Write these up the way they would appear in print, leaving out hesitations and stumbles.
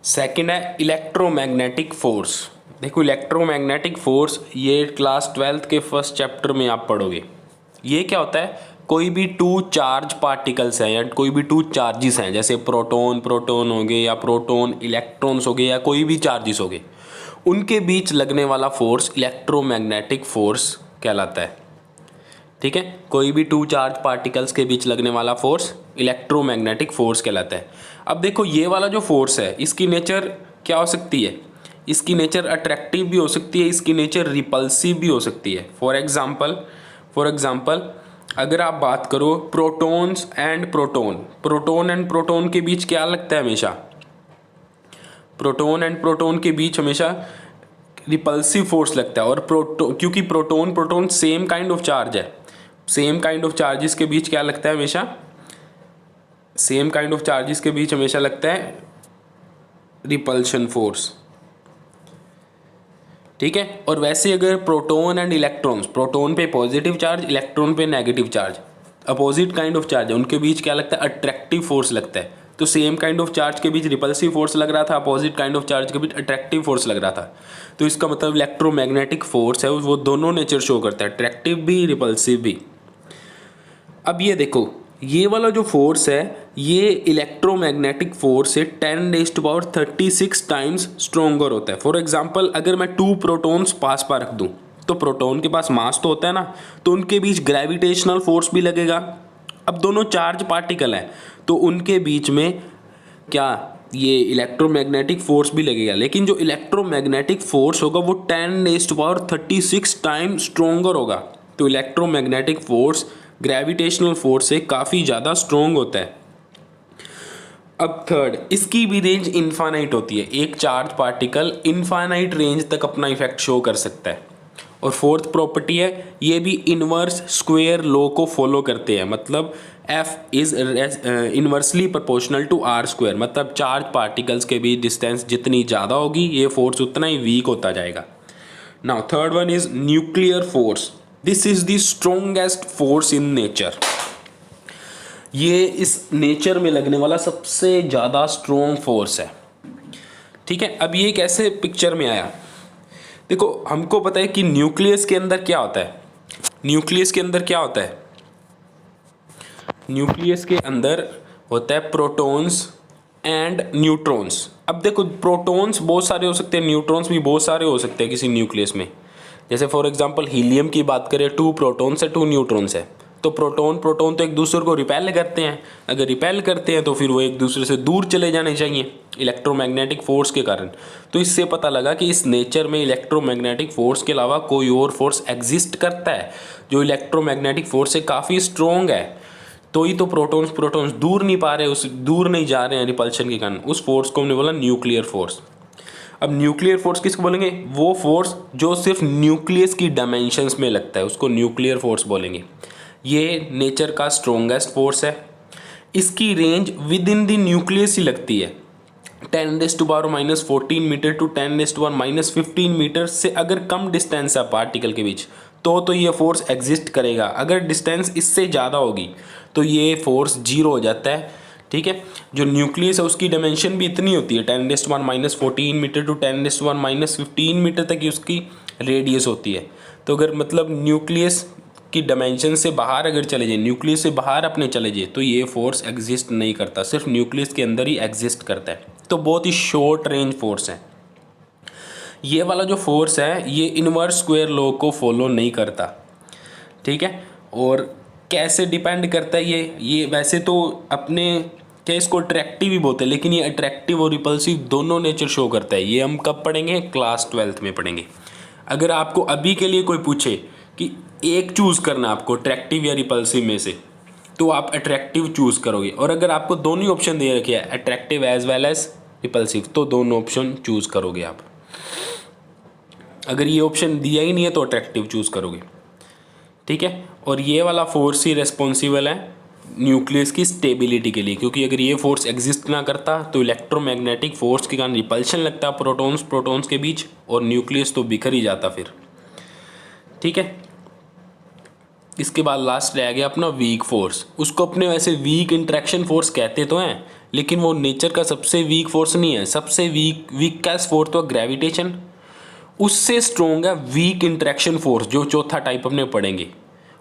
Second है electromagnetic force. देखो electromagnetic force ये क्लास 12th के फर्स्ट चैप्टर में आप पढ़ोगे। ये क्या होता है, कोई भी टू चार्ज पार्टिकल्स हैं या कोई भी टू चार्जेस हैं, जैसे प्रोटॉन प्रोटॉन हो गए या प्रोटॉन इलेक्ट्रॉन्स हो गए या कोई भी चार्जेस हो गए, उनके बीच लगने वाला फोर्स इलेक्ट्रोमैग्नेटिक फोर्स कहलाता है। ठीक है, कोई भी टू चार्ज पार्टिकल्स के बीच लगने वाला फोर्स इलेक्ट्रोमैग्नेटिक फोर्स कहलाता है। अब देखो ये वाला जो फोर्स है इसकी नेचर क्या हो सकती है, इसकी नेचर अट्रैक्टिव भी हो सकती है, इसकी नेचर रिपल्सिव भी हो सकती है। फॉर एग्जांपल अगर आप बात करो प्रोटॉन्स एंड प्रोटॉन के बीच क्या लगता है, हमेशा प्रोटॉन के बीच हमेशा रिपल्सिव फोर्स लगता है। और क्योंकि proton same kind of charge है, सेम काइंड ऑफ चार्जेस के बीच क्या लगता है, हमेशा सेम काइंड ऑफ चार्जेस के बीच हमेशा लगता है रिपल्शन फोर्स। ठीक है, और वैसे अगर प्रोटॉन एंड इलेक्ट्रॉन्स, प्रोटॉन पे पॉजिटिव चार्ज, इलेक्ट्रॉन पे negative charge, opposite kind of charge है, उनके बीच क्या लगता है, अट्रैक्टिव फोर्स लगता है। तो सेम काइंड ऑफ चार्ज के बीच रिपल्सिव फोर्स लग रहा था, अपोजिट काइंड ऑफ चार्ज के बीच अट्रैक्टिव फोर्स लग रहा था। तो इसका मतलब इलेक्ट्रोमैग्नेटिक फोर्स है वो दोनों नेचर शो करता है, अट्रैक्टिव भी रिपल्सिव भी। अब ये देखो ये वाला जो फोर्स है ये इलेक्ट्रोमैग्नेटिक फोर्स से 10⁻36 टाइम्स स्ट्रोंगर होता है। फॉर एग्जांपल अगर मैं टू प्रोटॉन्स पास रख दूं तो प्रोटॉन के पास मास तो होता है ना, तो उनके बीच ग्रेविटेशनल फोर्स भी लगेगा। अब दोनों चार्ज पार्टिकल हैं तो उनके बीच में क्या ये इलेक्ट्रोमैग्नेटिक फोर्स भी लगेगा, लेकिन जो इलेक्ट्रोमैग्नेटिक फोर्स होगा वो 10⁻36 टाइम स्ट्रोंगर होगा। तो इलेक्ट्रोमैग्नेटिक फोर्स ग्रेविटेशनल फोर्स से काफ़ी ज़्यादा स्ट्रोंग होता है। अब थर्ड, इसकी भी रेंज इनफाइनाइट होती है, एक चार्ज पार्टिकल इनफाइनाइट रेंज तक अपना इफेक्ट शो कर सकता है। और फोर्थ प्रॉपर्टी है ये भी इनवर्स स्क्वायर लॉ को फॉलो करते हैं, मतलब F is inversely proportional to r square, मतलब चार्ज पार्टिकल्स के बीच डिस्टेंस जितनी ज़्यादा होगी ये फोर्स उतना ही वीक होता जाएगा। Now third one is nuclear force. This is the strongest force in nature. ये इस नेचर में लगने वाला सबसे ज़्यादा स्ट्रोंग फोर्स है। ठीक है, अब ये कैसे पिक्चर में आया, देखो हमको पता है कि न्यूक्लियस के अंदर क्या होता है, न्यूक्लियस के अंदर क्या होता है, न्यूक्लियस के अंदर होता है प्रोटॉन्स एंड न्यूट्रॉन्स। अब देखो प्रोटॉन्स बहुत सारे हो सकते हैं, न्यूट्रॉन्स भी बहुत सारे हो सकते हैं किसी न्यूक्लियस में। जैसे फॉर एग्जांपल हीलियम की बात करें, 2 प्रोटॉन्स है 2 न्यूट्रॉन्स है, तो प्रोटॉन तो एक दूसरे को रिपेल करते हैं, अगर रिपेल करते हैं तो फिर वो एक दूसरे से दूर चले जाने चाहिए इलेक्ट्रोमैग्नेटिक फोर्स के कारण। तो इससे पता लगा कि इस नेचर में इलेक्ट्रोमैग्नेटिक फोर्स के अलावा कोई और फोर्स एग्जिस्ट करता है जो इलेक्ट्रोमैग्नेटिक फोर्स से काफ़ी स्ट्रॉन्ग है। तो ही तो प्रोटॉन्स दूर नहीं पा रहे, उस दूर नहीं जा रहे हैं रिपल्शन के कारण, उस फोर्स को हमने बोला न्यूक्लियर फोर्स। अब न्यूक्लियर फोर्स किसको बोलेंगे, वो फोर्स जो सिर्फ न्यूक्लियस की डायमेंशंस में लगता है उसको न्यूक्लियर फोर्स बोलेंगे। ये नेचर का स्ट्रोंगेस्ट फोर्स है, इसकी range within the nucleus ही लगती है। 10⁻⁻14 मीटर टू 10⁻⁻15 मीटर से अगर कम डिस्टेंस है पार्टिकल के बीच तो ये फोर्स एग्जिस्ट करेगा। अगर डिस्टेंस इससे ज़्यादा होगी तो ये फोर्स जीरो हो जाता है। ठीक है, जो न्यूक्लियस है उसकी डायमेंशन भी इतनी होती है, 10⁻⁻14 मीटर टू 10⁻⁻15 मीटर तक की उसकी रेडियस होती है। तो अगर मतलब न्यूक्लियस की डायमेंशन से बाहर अगर चले जाए, न्यूक्लियस से बाहर अपने चले जाए, तो ये फोर्स एग्जिस्ट नहीं करता, सिर्फ न्यूक्लियस के अंदर ही एग्जिस्ट करता है। तो बहुत ही शॉर्ट रेंज फोर्स है। ये वाला जो फोर्स है ये इनवर्स स्क्वायर लॉ को फॉलो नहीं करता। ठीक है, और कैसे डिपेंड करता है ये वैसे तो अपने क्या इसको अट्रैक्टिव ही बोलते हैं, लेकिन ये अट्रैक्टिव और रिपल्सिव दोनों नेचर शो करता है। ये हम कब पढ़ेंगे, क्लास 12th में पढ़ेंगे। अगर आपको अभी के लिए कोई पूछे कि एक चूज़ करना आपको अट्रैक्टिव या रिपल्सिव में से, तो आप अट्रैक्टिव चूज़ करोगे। और अगर आपको दोनों ही ऑप्शन दे रखे हैं attractive as well as repulsive, तो दोनों ऑप्शन चूज़ करोगे आप। अगर ये ऑप्शन दिया ही नहीं है तो अट्रैक्टिव चूज़ करोगे। ठीक है, और ये वाला फोर्स ही रिस्पॉन्सिबल है न्यूक्लियस की स्टेबिलिटी के लिए, क्योंकि अगर ये फोर्स एग्जिस्ट ना करता तो इलेक्ट्रोमैग्नेटिक फोर्स के कारण रिपल्शन लगता प्रोटॉन्स के बीच और न्यूक्लियस तो बिखर ही जाता फिर। ठीक है, इसके बाद लास्ट रह गया अपना वीक फोर्स। उसको अपने वैसे वीक इंटरेक्शन फोर्स कहते तो हैं, लेकिन वो नेचर का सबसे वीक फोर्स नहीं है। सबसे वीकेस्ट फोर्स तो ग्रेविटेशन, उससे स्ट्रोंग है वीक इंटरेक्शन फोर्स जो चौथा टाइप अपने पढ़ेंगे,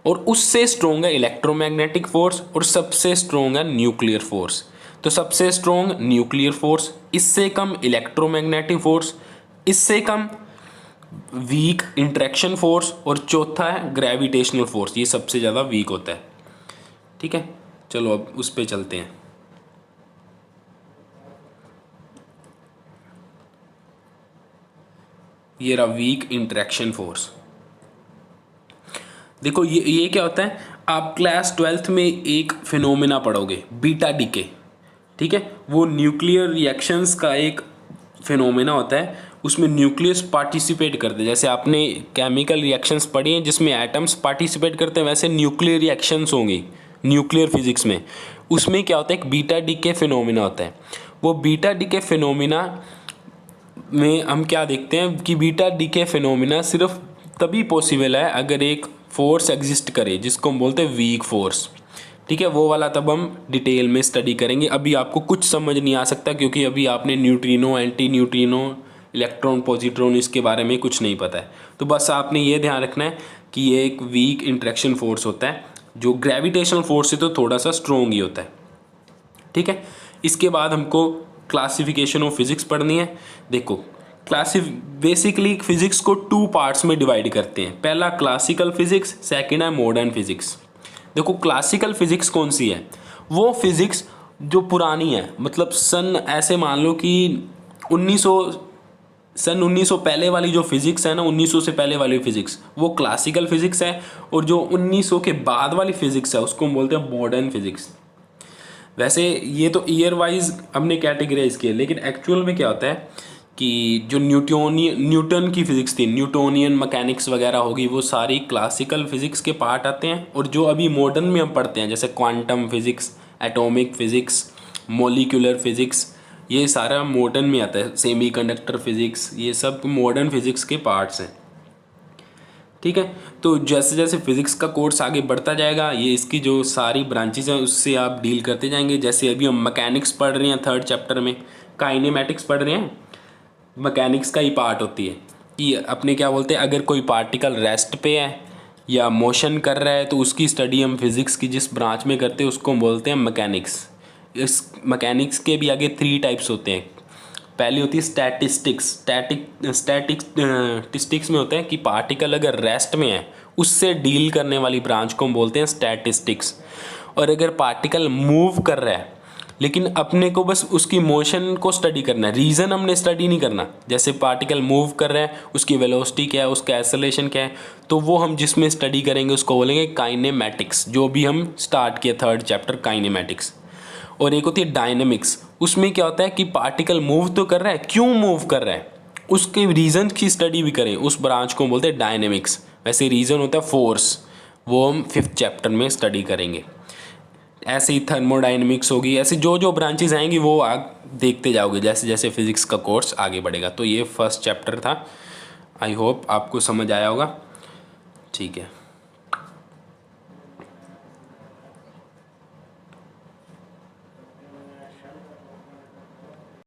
और उससे स्ट्रोंग है इलेक्ट्रोमैग्नेटिक फोर्स, और सबसे स्ट्रोंग है न्यूक्लियर फोर्स। तो सबसे स्ट्रोंग न्यूक्लियर फोर्स, इससे कम इलेक्ट्रोमैग्नेटिक फोर्स, इससे कम वीक इंटरेक्शन फोर्स, और चौथा है ग्रेविटेशनल फोर्स, ये सबसे ज़्यादा वीक होता है। ठीक है, चलो अब उस पर चलते हैं। ये रहा वीक इंटरेक्शन फोर्स। देखो ये क्या होता है, आप क्लास 12th में एक फिनोमेना पढ़ोगे, बीटा डीके। ठीक है, वो न्यूक्लियर रिएक्शंस का एक फिनोमेना होता है, उसमें न्यूक्लियस पार्टिसिपेट करते हैं। जैसे आपने केमिकल रिएक्शंस पढ़ी हैं जिसमें एटम्स पार्टिसिपेट करते हैं, वैसे न्यूक्लियर रिएक्शंस होंगी न्यूक्लियर फिजिक्स में। उसमें क्या होता है, एक बीटा डीके फिनोमेना होता है। वो बीटा डीके फिनोमेना में हम क्या देखते हैं कि बीटा डीके फिनोमेना सिर्फ तभी पॉसिबल है अगर एक फोर्स एग्जिस्ट करे जिसको हम बोलते हैं वीक फोर्स। ठीक है, वो वाला तब हम डिटेल में स्टडी करेंगे। अभी आपको कुछ समझ नहीं आ सकता क्योंकि अभी आपने neutrino, anti neutrino, electron, positron, इसके बारे में कुछ नहीं पता है। तो बस आपने ये ध्यान रखना है कि ये एक वीक इंटरेक्शन फोर्स होता है जो ग्रेविटेशनल फोर्स से तो थोड़ा सा स्ट्रोंग ही होता है। ठीक है, इसके बाद हमको क्लासिफिकेशन ऑफ फिजिक्स पढ़नी है। देखो बेसिकली फिजिक्स को 2 पार्ट्स में डिवाइड करते हैं। पहला क्लासिकल फिजिक्स, सेकंड है मॉडर्न फिजिक्स। देखो क्लासिकल फिजिक्स कौन सी है, वो फिजिक्स जो पुरानी है, मतलब सन ऐसे मान लो कि 1900 पहले वाली जो फिजिक्स है ना, 1900 से पहले वाली फिजिक्स, वो क्लासिकल फिजिक्स है। और जो 1900 के बाद वाली फिजिक्स है उसको हम बोलते हैं मॉडर्न फिजिक्स। वैसे ये तो ईयर वाइज हमने कैटेगराइज किया, लेकिन एक्चुअल में क्या होता है कि जो न्यूटन की फिज़िक्स थी, न्यूटोनियन मैकेनिक्स वगैरह होगी, वो सारी क्लासिकल फिज़िक्स के पार्ट आते हैं। और जो अभी मॉडर्न में हम पढ़ते हैं जैसे quantum physics, atomic physics, molecular physics, ये सारा मॉडर्न में आता है। सेमीकंडक्टर फिज़िक्स, ये सब मॉडर्न फिज़िक्स के पार्ट्स हैं। ठीक है, तो जैसे जैसे फिज़िक्स का कोर्स आगे बढ़ता जाएगा, ये इसकी जो सारी ब्रांचेज हैं उससे आप डील करते जाएंगे। जैसे अभी हम मैकेनिक्स पढ़ रहे हैं 3rd चैप्टर में, काइनेमैटिक्स पढ़ रहे हैं, मैकेनिक्स का ही पार्ट होती है कि अपने क्या बोलते हैं, अगर कोई पार्टिकल रेस्ट पे है या मोशन कर रहा है तो उसकी स्टडी हम फिज़िक्स की जिस ब्रांच में करते हैं उसको हम बोलते हैं मैकेनिक्स। इस मैकेनिक्स के भी आगे 3 टाइप्स होते हैं। पहली होती है स्टैटिस्टिक्स में होता है कि पार्टिकल अगर रेस्ट में है उससे डील करने वाली ब्रांच को हम बोलते हैं स्टैटिस्टिक्स। और अगर पार्टिकल मूव कर रहा है लेकिन अपने को बस उसकी मोशन को स्टडी करना है, रीज़न हमने स्टडी नहीं करना, जैसे पार्टिकल मूव कर रहा है उसकी वेलोसिटी क्या है, उसका एक्सेलरेशन क्या है, तो वो हम जिसमें स्टडी करेंगे उसको बोलेंगे काइनेमैटिक्स, जो भी हम स्टार्ट किया 3rd चैप्टर काइनेमैटिक्स। और एक होती है डायनेमिक्स, उसमें क्या होता है कि पार्टिकल मूव तो कर रहा है, क्यों मूव कर रहा है, उसके रीज़न की स्टडी भी करें, उस ब्रांच को बोलते हैं डायनेमिक्स। वैसे रीज़न होता है फोर्स, वो हम 5th चैप्टर में स्टडी करेंगे। ऐसे ही थर्मोडाइनमिक्स होगी, ऐसे जो जो ब्रांचेस आएंगी वो देखते जाओगे जैसे जैसे फिज़िक्स का कोर्स आगे बढ़ेगा। तो ये 1st चैप्टर था, आई होप आपको समझ आया होगा। ठीक है।